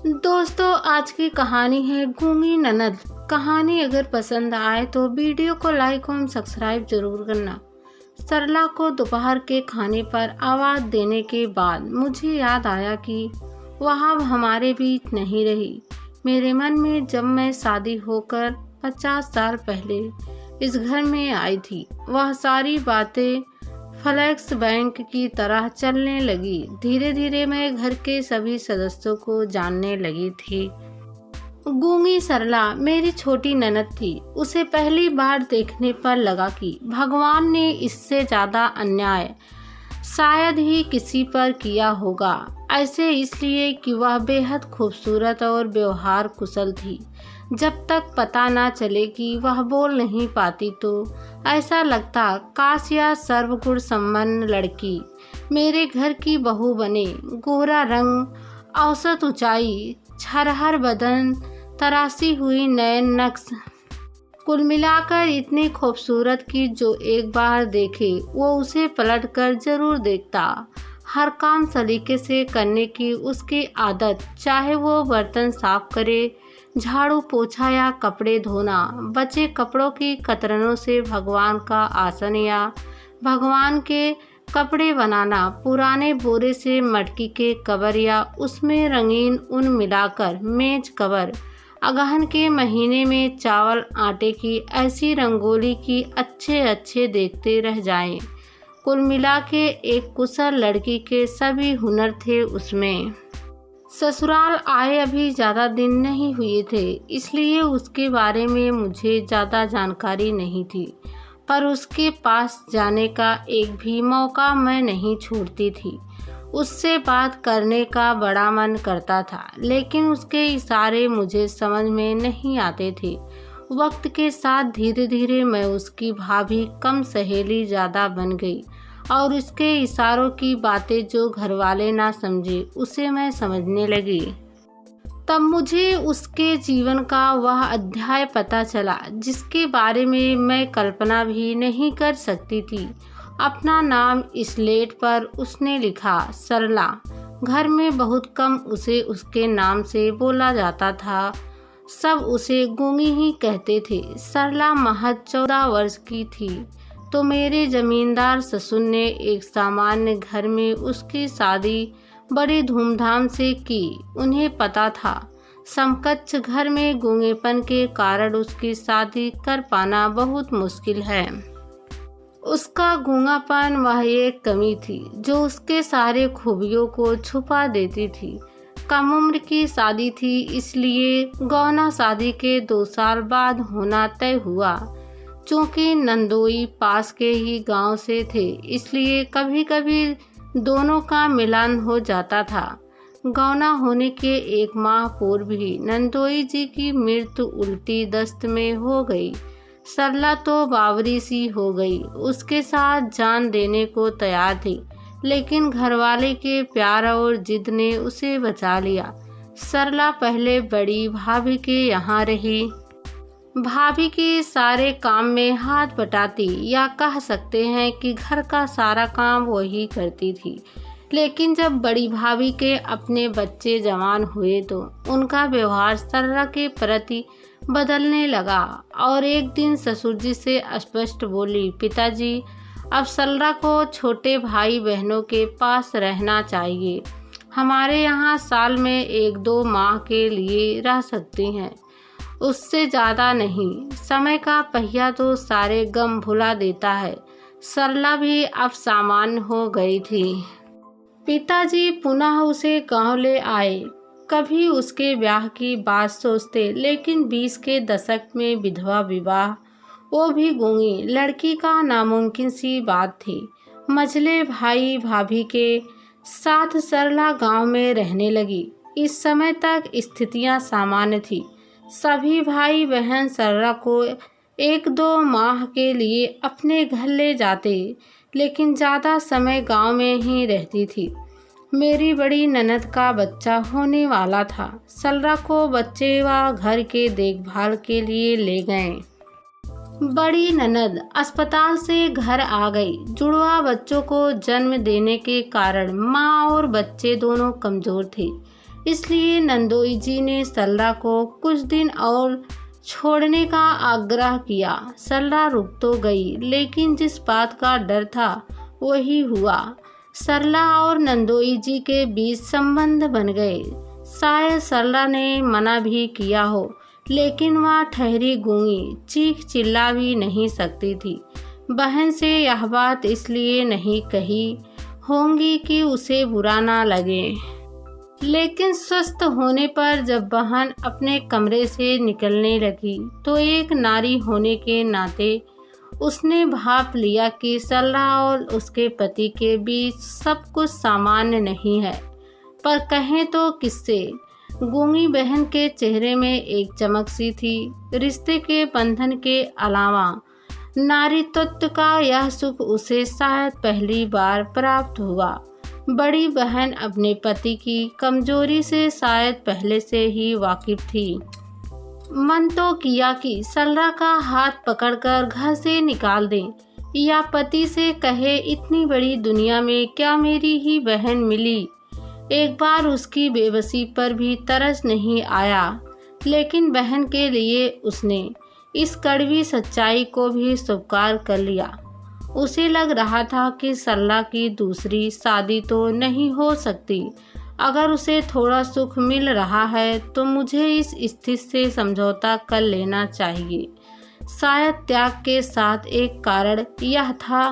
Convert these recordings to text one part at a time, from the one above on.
दोस्तों, आज की कहानी है गूंगी ननद। कहानी अगर पसंद आए तो वीडियो को लाइक और सब्सक्राइब जरूर करना। सरला को दोपहर के खाने पर आवाज़ देने के बाद मुझे याद आया कि वह अब हमारे बीच नहीं रही। मेरे मन में जब मैं शादी होकर 50 साल पहले इस घर में आई थी, वह सारी बातें फ्लैक्स बैंक की तरह चलने लगी। धीरे धीरे मैं घर के सभी सदस्यों को जानने लगी थी। गूंगी सरला मेरी छोटी ननद थी। उसे पहली बार देखने पर लगा कि भगवान ने इससे ज़्यादा अन्याय शायद ही किसी पर किया होगा। ऐसे इसलिए कि वह बेहद खूबसूरत और व्यवहार कुशल थी। जब तक पता ना चले कि वह बोल नहीं पाती तो ऐसा लगता काश यह सर्वगुण संपन्न लड़की मेरे घर की बहू बने। गोरा रंग, औसत ऊंचाई, छरहर बदन, तराशी हुई नयन नक्श, कुल मिलाकर इतनी खूबसूरत कि जो एक बार देखे वो उसे पलट कर जरूर देखता। हर काम सलीके से करने की उसकी आदत, चाहे वो बर्तन साफ करे, झाड़ू पोछा या कपड़े धोना, बचे कपड़ों की कतरनों से भगवान का आसन या भगवान के कपड़े बनाना, पुराने बोरे से मटकी के कवर या उसमें रंगीन ऊन मिलाकर मेज कवर, अगहन के महीने में चावल आटे की ऐसी रंगोली की अच्छे अच्छे देखते रह जाएं। कुल मिला के एक कुशल लड़की के सभी हुनर थे उसमें। ससुराल आए अभी ज़्यादा दिन नहीं हुए थे, इसलिए उसके बारे में मुझे ज़्यादा जानकारी नहीं थी, पर उसके पास जाने का एक भी मौका मैं नहीं छोड़ती थी। उससे बात करने का बड़ा मन करता था, लेकिन उसके इशारे मुझे समझ में नहीं आते थे। वक्त के साथ धीरे धीरे मैं उसकी भाभी कम सहेली ज़्यादा बन गई और उसके इशारों की बातें जो घरवाले ना समझे उसे मैं समझने लगी। तब मुझे उसके जीवन का वह अध्याय पता चला जिसके बारे में मैं कल्पना भी नहीं कर सकती थी। अपना नाम स्लेट पर उसने लिखा, सरला। घर में बहुत कम उसे उसके नाम से बोला जाता था, सब उसे गूंगी ही कहते थे। सरला महज 14 वर्ष की थी तो मेरे जमींदार ससुर ने एक सामान्य घर में उसकी शादी बड़ी धूमधाम से की। उन्हें पता था समकक्ष घर में गूंगेपन के कारण उसकी शादी कर पाना बहुत मुश्किल है। उसका गूंगापन वह एक कमी थी जो उसके सारे खूबियों को छुपा देती थी। कम उम्र की शादी थी, इसलिए गौना शादी के 2 साल बाद होना तय हुआ। चूँकि नंदोई पास के ही गांव से थे, इसलिए कभी कभी दोनों का मिलन हो जाता था। गौना होने के 1 माह पूर्व ही नंदोई जी की मृत्यु उल्टी दस्त में हो गई। सरला तो बावरी सी हो गई, उसके साथ जान देने को तैयार थी, लेकिन घरवाले के प्यार और जिद ने उसे बचा लिया। सरला पहले बड़ी भाभी के यहाँ रही। भाभी के सारे काम में हाथ बटाती, या कह सकते हैं कि घर का सारा काम वही करती थी। लेकिन जब बड़ी भाभी के अपने बच्चे जवान हुए तो उनका व्यवहार सरला के प्रति बदलने लगा और एक दिन ससुर जी से स्पष्ट बोली, पिताजी, अब सरला को छोटे भाई बहनों के पास रहना चाहिए। हमारे यहाँ साल में 1-2 माह के लिए रह सकती हैं, उससे ज़्यादा नहीं। समय का पहिया तो सारे गम भुला देता है। सरला भी अब सामान्य हो गई थी। पिताजी पुनः उसे गांव ले आए। कभी उसके ब्याह की बात सोचते, लेकिन 20 के दशक में विधवा विवाह, वो भी गूंगी लड़की का नामुमकिन सी बात थी। मझले भाई भाभी के साथ सरला गांव में रहने लगी। इस समय तक स्थितियां सामान्य थी। सभी भाई बहन सरला को 1-2 माह के लिए अपने घर ले जाते, लेकिन ज़्यादा समय गांव में ही रहती थी। मेरी बड़ी ननद का बच्चा होने वाला था। सरला को बच्चे व घर के देखभाल के लिए ले गए। बड़ी ननद अस्पताल से घर आ गई। जुड़वा बच्चों को जन्म देने के कारण माँ और बच्चे दोनों कमज़ोर थे, इसलिए नंदोई जी ने सरला को कुछ दिन और छोड़ने का आग्रह किया। सरला रुक तो गई, लेकिन जिस बात का डर था वही हुआ। सरला और नंदोई जी के बीच संबंध बन गए। शायद सरला ने मना भी किया हो, लेकिन वह ठहरी गूंगी, चीख चिल्ला भी नहीं सकती थी। बहन से यह बात इसलिए नहीं कही होंगी कि उसे बुरा ना लगे, लेकिन स्वस्थ होने पर जब बहन अपने कमरे से निकलने लगी तो एक नारी होने के नाते उसने भाप लिया कि सरला और उसके पति के बीच सब कुछ सामान्य नहीं है। पर कहें तो किससे? गूंगी बहन के चेहरे में एक चमक सी थी। रिश्ते के बंधन के अलावा नारीत्व का यह सुख उसे शायद पहली बार प्राप्त हुआ। बड़ी बहन अपने पति की कमजोरी से शायद पहले से ही वाकिफ थी। मन तो किया कि सरला का हाथ पकड़कर घर से निकाल दें, या पति से कहे इतनी बड़ी दुनिया में क्या मेरी ही बहन मिली। एक बार उसकी बेबसी पर भी तरस नहीं आया, लेकिन बहन के लिए उसने इस कड़वी सच्चाई को भी स्वीकार कर लिया। उसे लग रहा था कि सरला की दूसरी शादी तो नहीं हो सकती। अगर उसे थोड़ा सुख मिल रहा है तो मुझे इस स्थिति से समझौता कर लेना चाहिए। शायद त्याग के साथ एक कारण यह था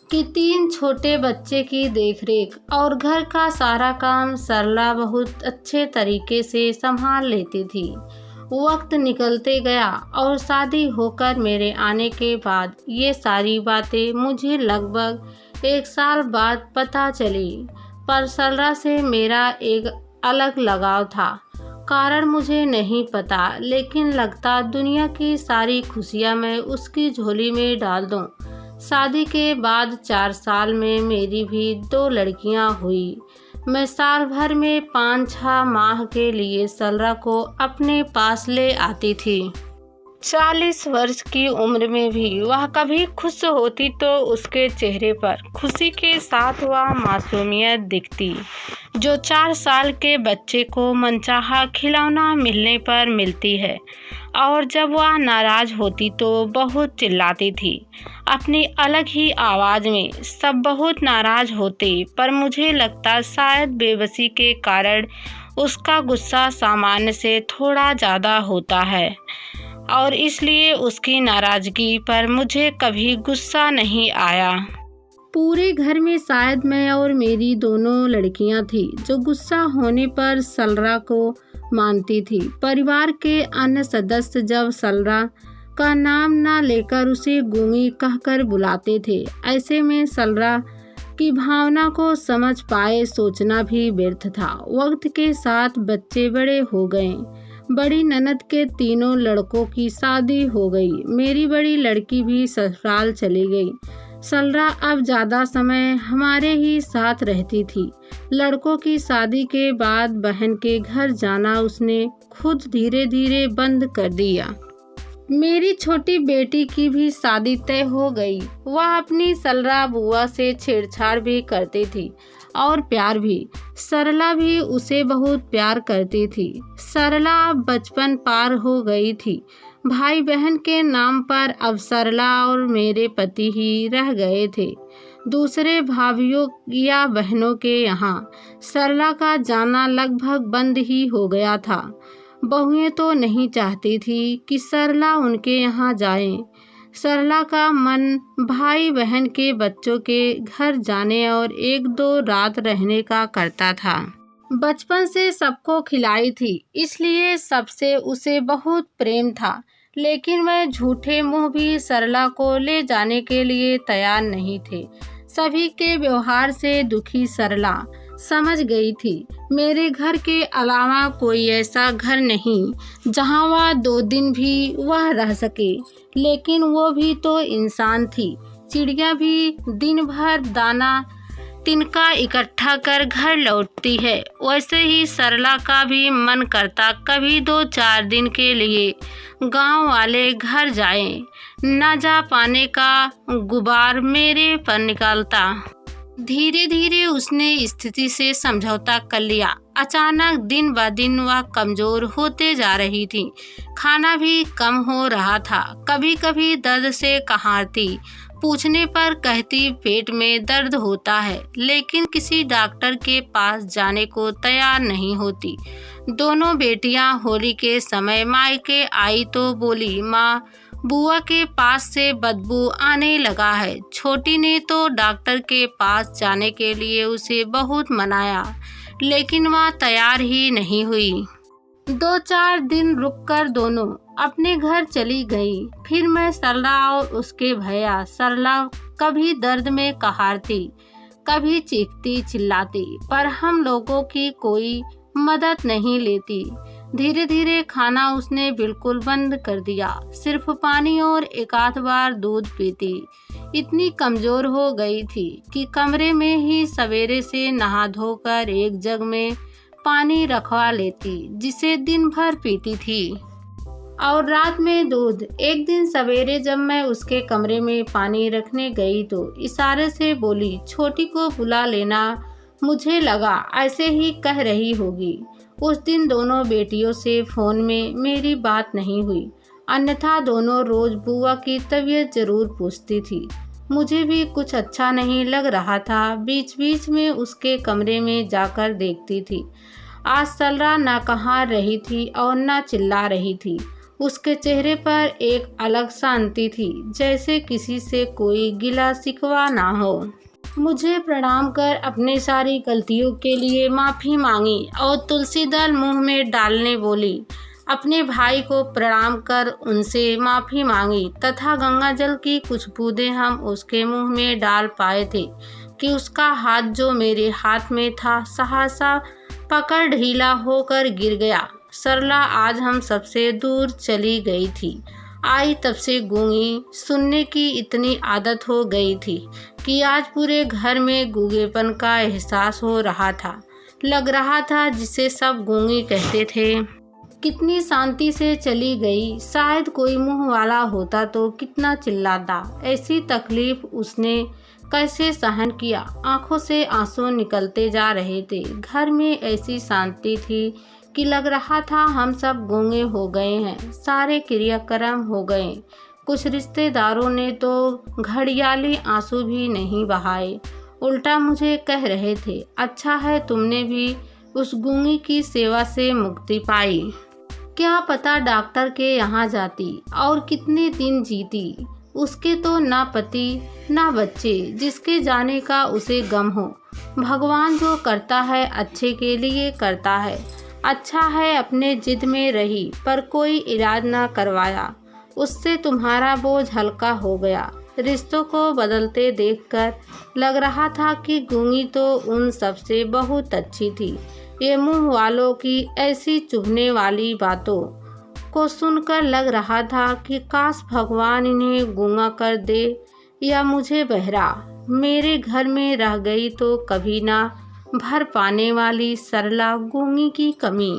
कि 3 छोटे बच्चे की देखरेख और घर का सारा काम सरला बहुत अच्छे तरीके से संभाल लेती थी। वक्त निकलते गया और शादी होकर मेरे आने के बाद ये सारी बातें मुझे लगभग 1 साल बाद पता चली। पर सरला से मेरा एक अलग लगाव था। कारण मुझे नहीं पता, लेकिन लगता दुनिया की सारी खुशियाँ मैं उसकी झोली में डाल दूँ। शादी के बाद 4 साल में मेरी भी 2 लड़कियाँ हुई। मैं साल भर में 5-6 माह के लिए सरला को अपने पास ले आती थी। 40 वर्ष की उम्र में भी वह कभी खुश होती तो उसके चेहरे पर खुशी के साथ वह मासूमियत दिखती जो 4 साल के बच्चे को मनचाहा खिलौना मिलने पर मिलती है। और जब वह नाराज होती तो बहुत चिल्लाती थी अपनी अलग ही आवाज़ में। सब बहुत नाराज होते, पर मुझे लगता शायद बेबसी के कारण उसका गुस्सा सामान्य से थोड़ा ज़्यादा होता है, और इसलिए उसकी नाराज़गी पर मुझे कभी गुस्सा नहीं आया। पूरे घर में शायद मैं और मेरी दोनों लड़कियां थी जो गुस्सा होने पर सरला को मानती थी। परिवार के अन्य सदस्य जब सरला का नाम ना लेकर उसे गूंगी कहकर बुलाते थे। ऐसे में सरला की भावना को समझ पाए सोचना भी व्यर्थ था। वक्त के साथ बच्चे बड़े हो गए। बड़ी ननद के 3 लड़कों की शादी हो गई। मेरी बड़ी लड़की भी ससुराल चली गई। सरला अब ज़्यादा समय हमारे ही साथ रहती थी। लड़कों की शादी के बाद बहन के घर जाना उसने खुद धीरे धीरे बंद कर दिया। मेरी छोटी बेटी की भी शादी तय हो गई। वह अपनी सरला बुआ से छेड़छाड़ भी करती थी और प्यार भी। सरला भी उसे बहुत प्यार करती थी। सरला अब बचपन पार हो गई थी। भाई बहन के नाम पर अब सरला और मेरे पति ही रह गए थे। दूसरे भाइयों या बहनों के यहाँ सरला का जाना लगभग बंद ही हो गया था। बहुएं तो नहीं चाहती थी कि सरला उनके यहाँ जाए। सरला का मन भाई बहन के बच्चों के घर जाने और 1-2 रात रहने का करता था। बचपन से सबको खिलाई थी, इसलिए सबसे उसे बहुत प्रेम था। लेकिन मैं झूठे मुंह भी सरला को ले जाने के लिए तैयार नहीं थे। सभी के व्यवहार से दुखी सरला समझ गई थी मेरे घर के अलावा कोई ऐसा घर नहीं जहां वह 2 दिन भी वह रह सके। लेकिन वो भी तो इंसान थी। चिड़िया भी दिन भर दाना तिनका इकट्ठा कर घर लौटती है, वैसे ही सरला का भी मन करता कभी 2-4 दिन के लिए गांव वाले घर जाएं। न जा पाने का गुबार मेरे पर निकालता। धीरे धीरे उसने स्थिति से समझौता कर लिया। अचानक दिन ब दिन वह कमजोर होते जा रही थी। खाना भी कम हो रहा था। कभी कभी दर्द से कहारती। पूछने पर कहती पेट में दर्द होता है, लेकिन किसी डॉक्टर के पास जाने को तैयार नहीं होती। दोनों बेटियां होली के समय मायके आई तो बोली, माँ, बुआ के पास से बदबू आने लगा है। छोटी ने तो डॉक्टर के पास जाने के लिए उसे बहुत मनाया, लेकिन वह तैयार ही नहीं हुई। 2-4 दिन रुककर दोनों अपने घर चली गई। फिर मैं सरला और उसके भैया। सरला कभी दर्द में कहारती, कभी चीखती चिल्लाती, पर हम लोगों की कोई मदद नहीं लेती। धीरे धीरे खाना उसने बिल्कुल बंद कर दिया। सिर्फ पानी और एक आध बार दूध पीती। इतनी कमजोर हो गई थी कि कमरे में ही सवेरे से नहा धोकर एक जग में पानी रखवा लेती, जिसे दिन भर पीती थी, और रात में दूध। एक दिन सवेरे जब मैं उसके कमरे में पानी रखने गई तो इशारे से बोली, छोटी को बुला लेना, मुझे लगा ऐसे ही कह रही होगी। उस दिन दोनों बेटियों से फ़ोन में मेरी बात नहीं हुई, अन्यथा दोनों रोज़ बुआ की तबीयत ज़रूर पूछती थी। मुझे भी कुछ अच्छा नहीं लग रहा था। बीच बीच में उसके कमरे में जाकर देखती थी। आज सरला न कहा रही थी और न चिल्ला रही थी। उसके चेहरे पर एक अलग शांति थी, जैसे किसी से कोई गिला शिकवा ना हो। मुझे प्रणाम कर अपने सारी गलतियों के लिए माफ़ी मांगी और तुलसी दल मुंह में डालने बोली। अपने भाई को प्रणाम कर उनसे माफ़ी मांगी तथा गंगा जल की कुछ बूंदें हम उसके मुंह में डाल पाए थे कि उसका हाथ जो मेरे हाथ में था सहसा पकड़ ढीला होकर गिर गया। सरला आज हम सबसे दूर चली गई थी। आई तब से गूंगी सुनने की इतनी आदत हो गई थी कि आज पूरे घर में गूंगेपन का एहसास हो रहा था। लग रहा था जिसे सब गूंगी कहते थे। कितनी शांति से चली गई। शायद कोई मुंह वाला होता तो कितना चिल्लाता। ऐसी तकलीफ उसने कैसे सहन किया। आंखों से आंसू निकलते जा रहे थे। घर में ऐसी शांति थी कि लग रहा था हम सब गूंगे हो गए हैं। सारे क्रियाक्रम हो गए। कुछ रिश्तेदारों ने तो घड़ियाली आंसू भी नहीं बहाए, उल्टा मुझे कह रहे थे, अच्छा है तुमने भी उस गूंगी की सेवा से मुक्ति पाई। क्या पता डॉक्टर के यहाँ जाती और कितने दिन जीती। उसके तो ना पति ना बच्चे, जिसके जाने का उसे गम हो। भगवान जो करता है अच्छे के लिए करता है। अच्छा है अपने जिद में रही, पर कोई इलाज ना करवाया। उससे तुम्हारा बोझ हल्का हो गया। रिश्तों को बदलते देखकर लग रहा था कि गूंगी तो उन सबसे बहुत अच्छी थी। ये मुंह वालों की ऐसी चुभने वाली बातों को सुनकर लग रहा था कि काश भगवान इन्हें गूंगा कर दे या मुझे बहरा। मेरे घर में रह गई तो कभी ना भर पाने वाली सरला गूंगी की कमी।